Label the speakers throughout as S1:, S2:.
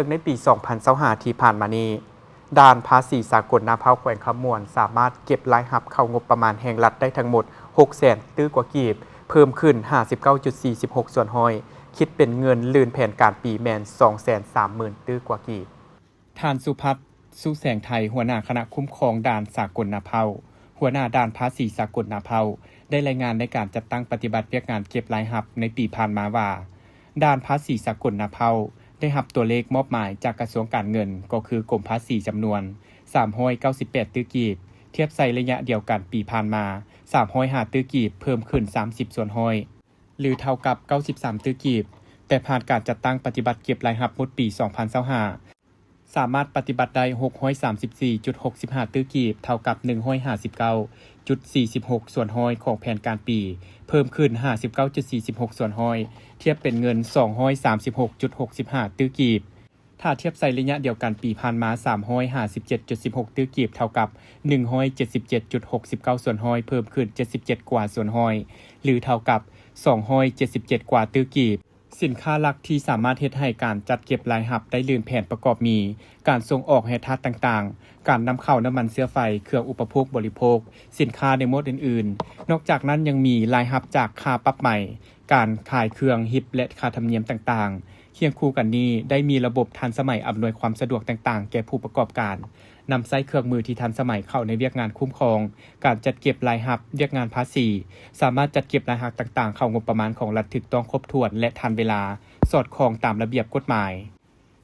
S1: ซึ่งในปี 2025 ที่ผ่านมานี้ด่านภาษีสากลนาพร้าวแขวงคำม่วนสามารถเก็บรายรับเข้างบประมาณแห่งรัฐได้ทั้งหมด 600,000 ตื้อกว่ากีบเพิ่มขึ้น 59.46 ส่วนห้อยคิดเป็นเงินลื่นแผนการปีแมน 230,000 ตื้อกว่ากีบท่านสุพัฒน์สุแสงไทยหัวหน้าคณะคุ้มครองด่านสากลนาพร้าวหัวหน้าด่านภาษีสากลนาพร้าวได้รายงานในการจัดตั้งปฏิบัติเวียกงานเก็บรายรับในปีผ่านมาว่าด่านภาษีสากลนาพร้าวได้รับตัวเลขมอบหมายจากกระทรวงการเงินก็คือกรมภาษีจำนวน398ตื้อกีบเทียบใส่ระยะเดียวกันปีผ่านมา305ตื้อกีบเพิ่มขึ้น30ส่วนห้อยหรือเท่ากับ93ตื้อกีบแต่ผ่านการจัดตั้งปฏิบัติเก็บรายรับหมดปี2025สามารถปฏิบัติได้ 634.65 ตื้อกีบเท่ากับ 159.46 ส่วนห้อยของแผนการปีเพิ่มขึ้น 59.46 ส่วนห้อยเทียบเป็นเงิน 236.65 ตื้อกีบถ้าเทียบใส่ระยะเดียวกันปีผ่านมา 357.16 ตื้อกีบเท่ากับ 177.69 ส่วนห้อยเพิ่มขึ้น 77 กว่าส่วนห้อยหรือเท่ากับ 277 กว่าตื้อกีบสินค้าหลักที่สามารถเฮ็ดให้การจัดเก็บรายรับได้ลื่นแผนประกอบมีการส่งออกให้ทาสต่างๆการนำเข้าน้ำมันเชื้อไฟเครื่องอุปโภคบริโภคสินค้าในหมวดอื่นๆนอกจากนั้นยังมีรายรับจากค่าปรับใหม่การขายเครื่องฮิปและค่าธรรมเนียมต่างๆเคียงคู่กันนี้ได้มีระบบทันสมัยอำนวยความสะดวกต่างๆแก่ผู้ประกอบการนำใช้เครื่องมือที่ทันสมัยเข้าในเวียกงานคุ้มครองการจัดเก็บรายรับเวียกงานภาษีสามารถจัดเก็บรายรับต่างๆเข้างบประมาณของรัฐถูกต้องครบถ้วนและทันเวลาสอดคล้องตามระเบียบกฎหมาย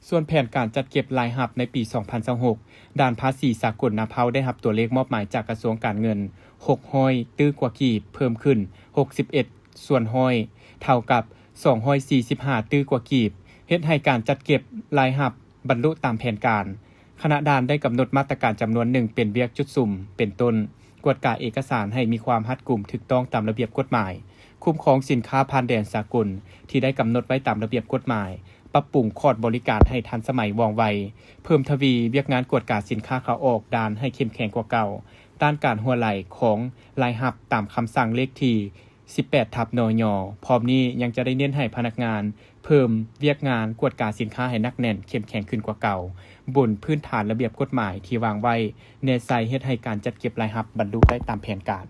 S1: ส่วนแผนการจัดเก็บรายรับในปี 2026ด่านภาษีสากลนาพร้าวได้รับตัวเลขมอบหมายจากกระทรวงการเงิน600ตื้อกว่ากีบเพิ่มขึ้น61ส่วนห้อยเท่ากับ245ตื้อกว่ากีบเฮ็ดให้การจัดเก็บรายรับบรรลุตามแผนการคณะด่านได้กำหนดมาตรการจำนวนหนึ่งเป็นเวียกจุดสุ่มเป็นต้นกวดกาเอกสารให้มีความรัดกุมถูกต้องตามระเบียบกฎหมายคุ้มครองสินค้าผ่านแดนสากลที่ได้กำหนดไว้ตามระเบียบกฎหมายปรับปรุงคอร์สบริการให้ทันสมัยว่องไวเพิ่มทวีเวียกงานกวดกาสินค้าเข้าออกด่านให้เข้มแข็งกว่าเก่าด้านการหัวไหลของรายรับตามคำสั่งเลขที่18/นย.พร้อมนี้ยังจะได้เน้นให้พนักงานเพิ่มเวียกงานกวดกาสินค้าให้นักแน่นเข้มแข็งขึ้นกว่าเก่าบนพื้นฐานระเบียบกฎหมายที่วางไว้ในใจเฮ็ดให้การจัดเก็บรายรับบรรลุได้ตามแผนการ